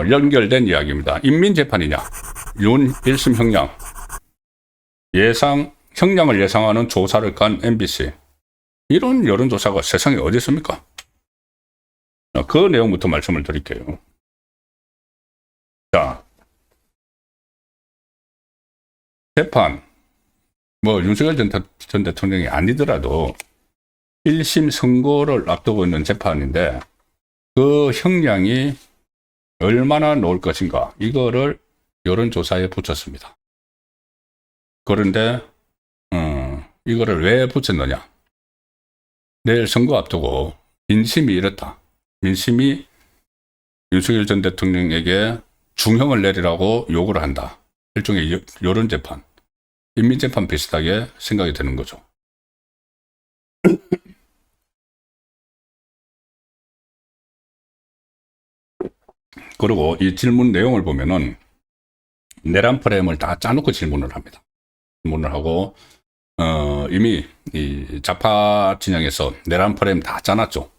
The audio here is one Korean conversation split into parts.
연결된 이야기입니다. 인민재판이냐, 윤 1심 형량, 형량을 예상하는 조사를 간 MBC. 이런 여론조사가 세상에 어디 있습니까? 그 내용부터 말씀을 드릴게요. 자, 재판, 윤석열 전 대통령이 아니더라도 1심 선고를 앞두고 있는 재판인데 그 형량이 얼마나 나올 것인가, 이거를 여론조사에 붙였습니다. 그런데 이거를 왜 붙였느냐? 내일 선거 앞두고 민심이 이렇다. 민심이 윤석열 전 대통령에게 중형을 내리라고 요구를 한다. 일종의 여론재판, 인민재판 비슷하게 생각이 되는 거죠. 그리고 이 질문 내용을 보면은 내란 프레임을 다 짜놓고 질문을 합니다. 질문을 하고 이미 이 좌파 진영에서 내란 프레임 다 짜놨죠.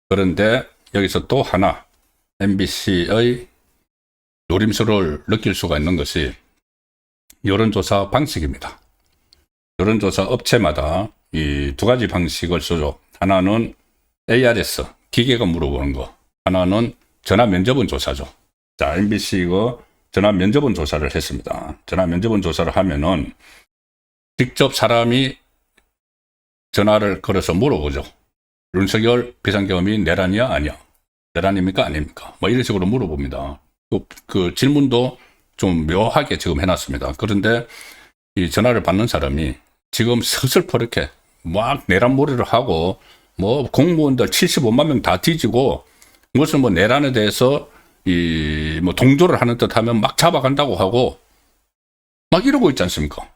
그런데 여기서 또 하나 MBC의 노림수를 느낄 수가 있는 것이 여론조사 방식입니다. 여론조사 업체마다 이 두 가지 방식을 쓰죠. 하나는 ARS, 기계가 물어보는 거. 하나는 전화 면접원 조사죠. 자, MBC가 전화 면접원 조사를 했습니다. 전화 면접원 조사를 하면은 직접 사람이 전화를 걸어서 물어보죠. 윤석열 비상계엄이 내란이야, 아니야? 내란입니까, 아닙니까? 이런 식으로 물어봅니다. 그 질문도 좀 묘하게 지금 해놨습니다. 그런데 이 전화를 받는 사람이 지금 서슬퍼렇게 막 내란몰이를 하고 공무원들 75만 명 다 뒤지고 무슨 내란에 대해서 동조를 하는 듯 하면 막 잡아간다고 하고 막 이러고 있지 않습니까?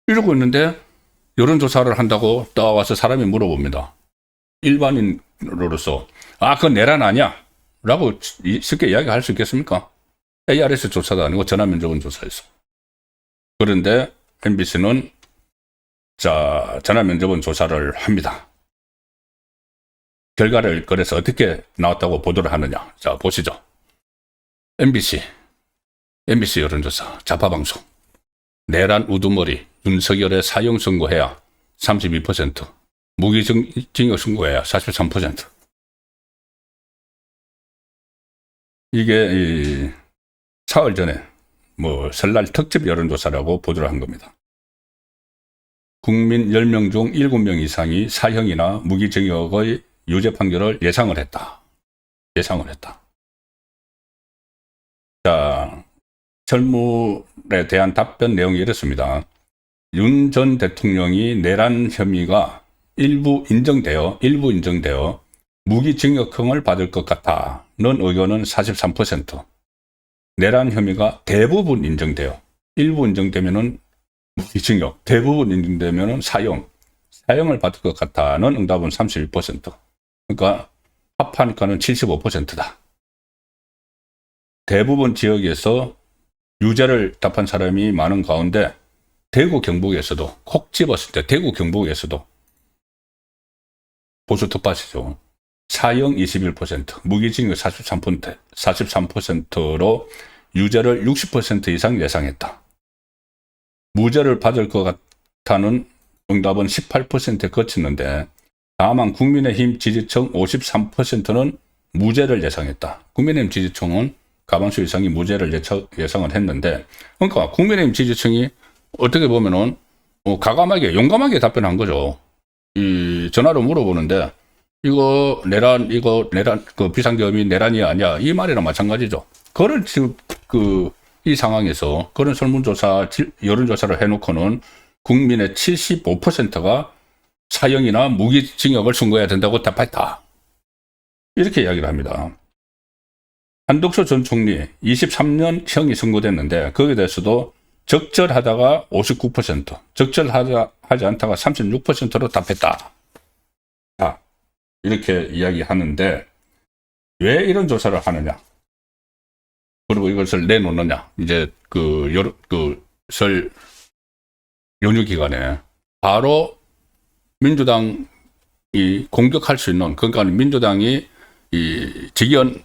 이러고 있는데 여론조사를 한다고 따와서 사람이 물어봅니다. 일반인으로서 그건 내란 아니야? 라고 쉽게 이야기할 수 있겠습니까? ARS 조사도 아니고 전화 면접원 조사였어. 그런데 MBC는 전화 면접원 조사를 합니다. 결과를 그래서 어떻게 나왔다고 보도를 하느냐. 자, 보시죠. MBC 여론조사, 좌파방송. 내란 우두머리, 윤석열의 사형 선고해야 32%, 무기징역 선고해야 43%. 이게 사흘 전에 설날 특집 여론조사라고 보도를 한 겁니다. 국민 10명 중 7명 이상이 사형이나 무기징역의 유죄 판결을 예상을 했다. 자, 설문에 대한 답변 내용이 이렇습니다. 윤 전 대통령이 내란 혐의가 일부 인정되어 무기징역형을 받을 것 같다는 의견은 43%. 내란 혐의가 대부분 인정되어 일부 인정되면은 무기징역, 대부분 인정되면은 사형을 받을 것 같다는 응답은 31%. 그러니까 합하니까는 75%다. 대부분 지역에서 유죄를 답한 사람이 많은 가운데 대구 경북에서도 콕 집었을 때 대구 경북에서도 보수 텃밭이죠. 사형 21%, 무기징역 43%로 유죄를 60% 이상 예상했다. 무죄를 받을 것 같다는 응답은 18%에 그쳤는데 다만 국민의힘 지지층 53%는 무죄를 예상했다. 국민의힘 지지층은 과반수 이상이 무죄를 예상을 했는데, 그러니까 국민의힘 지지층이 어떻게 보면은 용감하게 답변한 거죠. 이 전화로 물어보는데 내란 그 비상계엄이 내란이 아니야, 이 말이랑 마찬가지죠. 그걸 지금 이 상황에서 그런 설문조사, 여론조사를 해놓고는 국민의 75%가 사형이나 무기징역을 선고해야 된다고 답했다. 이렇게 이야기를 합니다. 한덕수 전 총리 23년 형이 선고됐는데 거기에 대해서도 적절하다가 59%, 적절하지 않다가 36%로 답했다. 자, 이렇게 이야기하는데 왜 이런 조사를 하느냐? 그리고 이것을 내놓느냐? 이제 설 연휴 기간에 바로 민주당이 공격할 수 있는, 그러니까 민주당이 이 직위원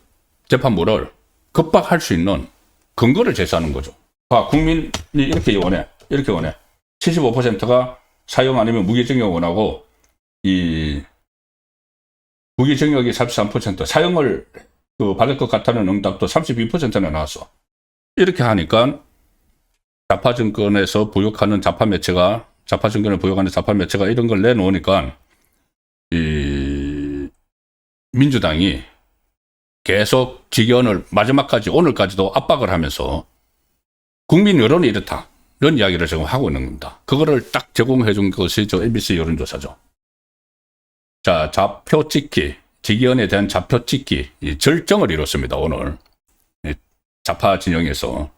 재판부를 급박할 수 있는 근거를 제시하는 거죠. 국민이 이렇게 원해. 75%가 사형 아니면 무기징역 원하고, 이 무기징역이 43%, 사형을 받을 것 같다는 응답도 32%나 나왔어. 이렇게 하니까 좌파정권에서 부역하는 좌파 매체가, 좌파정권을 부역하는 좌파 매체가 이런 걸 내놓으니까 이 민주당이 계속 직위원을 마지막까지, 오늘까지도 압박을 하면서 국민 여론이 이렇다, 이런 이야기를 지금 하고 있는 겁니다. 그거를 딱 제공해 준 것이 저 MBC 여론조사죠. 자, 좌표 찍기, 직위원에 대한 좌표 찍기, 절정을 이뤘습니다. 오늘 좌파 진영에서.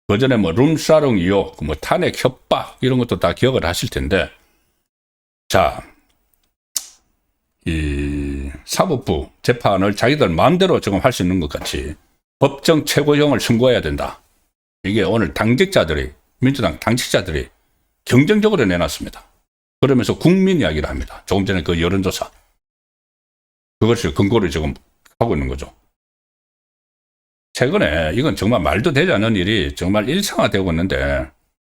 그전에 뭐 룸사롱 의혹, 뭐 탄핵 협박 이런 것도 다 기억을 하실 텐데, 자, 이 사법부 재판을 자기들 마음대로 지금 할 수 있는 것 같이 법정 최고형을 선고해야 된다. 이게 오늘 당직자들이, 민주당 당직자들이 경쟁적으로 내놨습니다. 그러면서 국민 이야기를 합니다. 조금 전에 그 여론조사. 그것을 근거로 지금 하고 있는 거죠. 최근에 이건 정말 말도 되지 않는 일이 정말 일상화되고 있는데,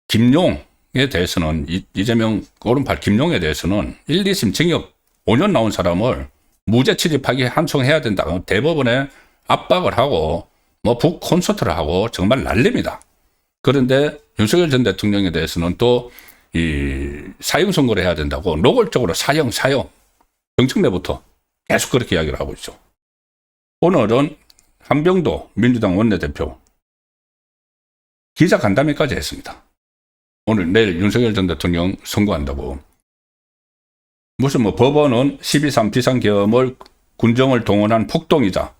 김용에 대해서는, 이재명 오른팔 김용에 대해서는 1, 2심 징역 5년 나온 사람을 무죄 취집하기 한송해야 된다. 대법원에 압박을 하고 뭐 북 콘서트를 하고 정말 난립니다. 그런데 윤석열 전 대통령에 대해서는 또 이 사형 선고를 해야 된다고 노골적으로 사형 정청래부터 계속 그렇게 이야기를 하고 있죠. 오늘은 한병도 민주당 원내대표 기자 간담회까지 했습니다. 오늘 내일 윤석열 전 대통령 선고한다고. 무슨 뭐 법원은 12.3 비상계엄을 군정을 동원한 폭동이자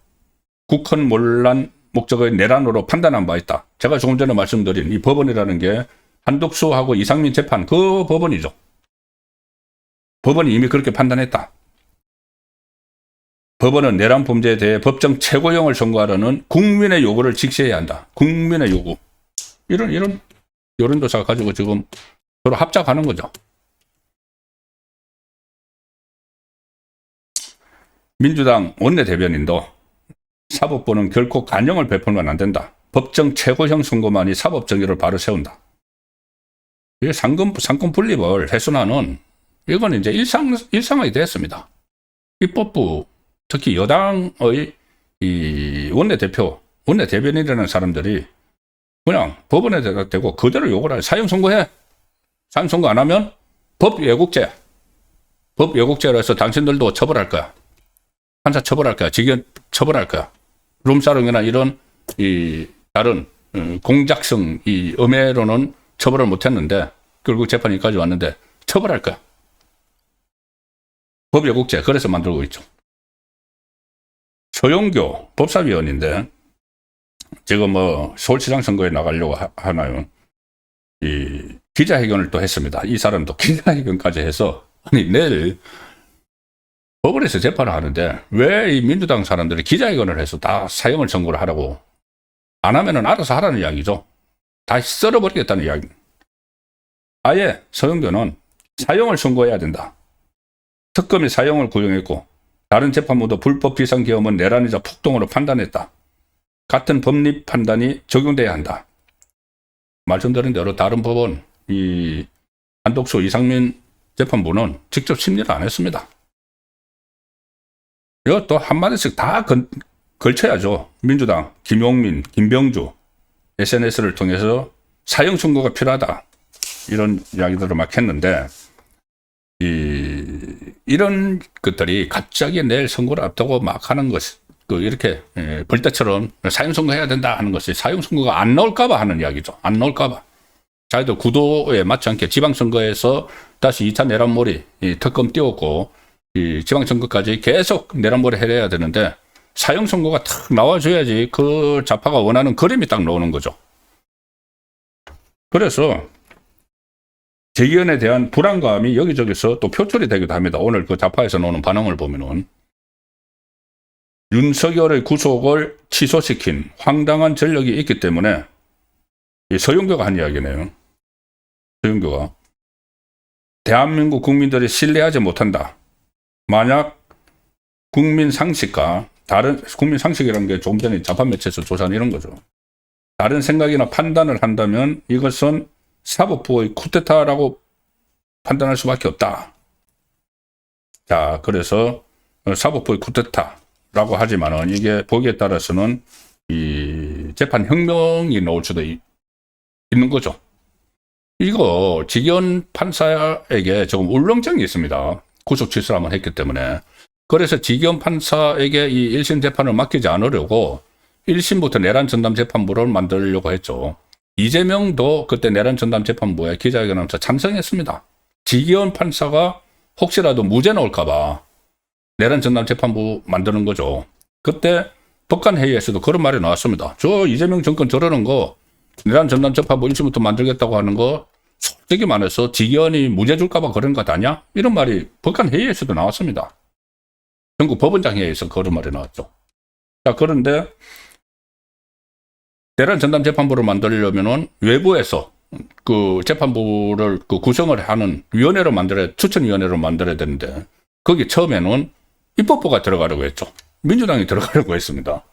국헌 논란 목적의 내란으로 판단한 바 있다. 제가 조금 전에 말씀드린 이 법원이라는 게 한덕수하고 이상민 재판 그 법원이죠. 법원이 이미 그렇게 판단했다. 법원은 내란 범죄에 대해 법정 최고형을 선고하려는 국민의 요구를 직시해야 한다. 국민의 요구. 이런 여론조사 가지고 지금 서로 합작하는 거죠. 민주당 원내대변인도 사법부는 결코 관용을 베풀면 안 된다. 법정 최고형 선고만이 사법 정의를 바로 세운다. 이게 상권 분립을 훼손하는, 이건 이제 일상이 됐습니다. 입법부, 특히 여당의 이 원내대변인이라는 사람들이 그냥 법원에 대고 그대로 욕을 해. 사형 선고해. 사형 선고 안 하면 법 왜곡죄. 법 왜곡죄로 해서 당신들도 처벌할 거야. 판사 처벌할 거야. 직위원 처벌할 거야. 룸사롱이나 이런 이 다른 공작성 이 음해로는 처벌을 못했는데 결국 재판이까지 왔는데 처벌할 거야. 법 왜곡죄. 그래서 만들고 있죠. 서영교 법사위원인데 지금 뭐 서울시장 선거에 나가려고 하나요? 이 기자회견을 또 했습니다. 이 사람도 기자회견까지 해서, 아니 내일 법원에서 재판을 하는데 왜 이 민주당 사람들이 기자회견을 해서 다 사형을 선고를 하라고, 안 하면은 알아서 하라는 이야기죠. 다 썰어버리겠다는 이야기. 아예 서영교는 사형을 선고해야 된다. 특검이 사형을 구형했고 다른 재판부도 불법 비상계엄은 내란이자 폭동으로 판단했다. 같은 법리 판단이 적용돼야 한다. 말씀드린 대로 다른 법원, 이 한덕수 이상민 재판부는 직접 심리를 안 했습니다. 이것도 한마디씩 다 걸쳐야죠. 민주당, 김용민, 김병주, SNS를 통해서 사형 선고가 필요하다. 이런 이야기들을 막 했는데, 이런 것들이 갑자기 내일 선거를 앞두고 막 하는 것이, 이렇게 벌떼처럼 사형 선고해야 된다 하는 것이 사형 선고가 안 나올까봐 하는 이야기죠. 안 나올까봐. 자기들 구도에 맞지 않게 지방선거에서 다시 2차 내란몰이 특검 띄웠고, 이 지방선거까지 계속 내란몰이 해야 되는데 사형 선고가 탁 나와줘야지 그 좌파가 원하는 그림이 딱 나오는 거죠. 그래서 재기원에 대한 불안감이 여기저기서 또 표출이 되기도 합니다. 오늘 그 좌파에서 나오는 반응을 보면은 윤석열의 구속을 취소시킨 황당한 전력이 있기 때문에, 이 서영교가 한 이야기네요. 서영교가 대한민국 국민들이 신뢰하지 못한다. 만약 국민 상식과 다른 국민 상식이라는 게 조금 전에 자판 매체에서 조사한 이런 거죠. 다른 생각이나 판단을 한다면 이것은 사법부의 쿠데타라고 판단할 수밖에 없다. 자, 그래서 사법부의 쿠데타라고 하지만은 이게 보기에 따라서는 이 재판 혁명이 나올 수도 있는 거죠. 이거 직연 판사에게 조금 울렁증이 있습니다. 구속 취소를 한번 했기 때문에. 그래서 직연 판사에게 이 1심 재판을 맡기지 않으려고 1심부터 내란 전담 재판부를 만들려고 했죠. 이재명도 그때 내란 전담 재판부에 기자회견하면서 찬성했습니다. 직연 판사가 혹시라도 무죄 나올까봐 내란 전담 재판부 만드는 거죠. 그때 법관회의에서도 그런 말이 나왔습니다. 저 이재명 정권 저러는 거 내란 전담 재판부 1심부터 만들겠다고 하는 거 솔직히 말해서 직연이 무죄 줄까봐 그런 것 아니야? 이런 말이 법관회의에서도 나왔습니다. 전국 법원장 회의에서 그런 말이 나왔죠. 자, 그런데 내란 전담 재판부를 만들려면은 외부에서 그 재판부를 그 구성을 하는 위원회로 추천위원회로 만들어야 되는데, 거기 처음에는 입법부가 들어가려고 했죠. 민주당이 들어가려고 했습니다.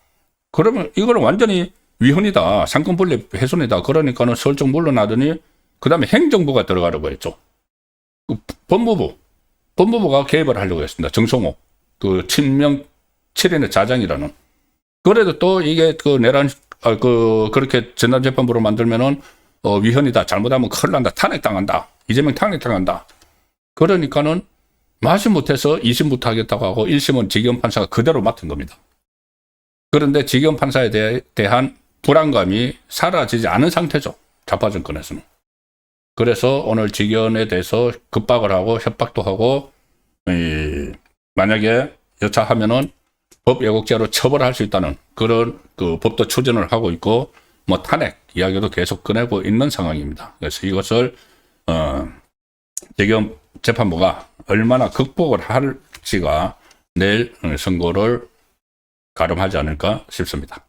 그러면 이거는 완전히 위헌이다. 상권분립 훼손이다. 그러니까는 설정 물러나더니, 그 다음에 행정부가 들어가려고 했죠. 그 법무부가 개입을 하려고 했습니다. 정성호. 그 친명 7인의 자장이라는. 그래도 또 이게 그 내란, 그렇게 전담재판부로 만들면은, 위헌이다. 잘못하면 큰일 난다. 탄핵당한다. 이재명 탄핵당한다. 그러니까는 마지못해서 2심부터 하겠다고 하고 1심은 직연 판사가 그대로 맡은 겁니다. 그런데 직연 판사에 대한 불안감이 사라지지 않은 상태죠. 좌파 정권에서는. 그래서 오늘 직연에 대해서 급박을 하고 협박도 하고, 만약에 여차하면은 법 왜곡죄로 처벌할 수 있다는 그런 그 법도 추진을 하고 있고, 뭐 탄핵 이야기도 계속 꺼내고 있는 상황입니다. 그래서 이것을 직연 재판부가 얼마나 극복을 할지가 내일 선고를 가름하지 않을까 싶습니다.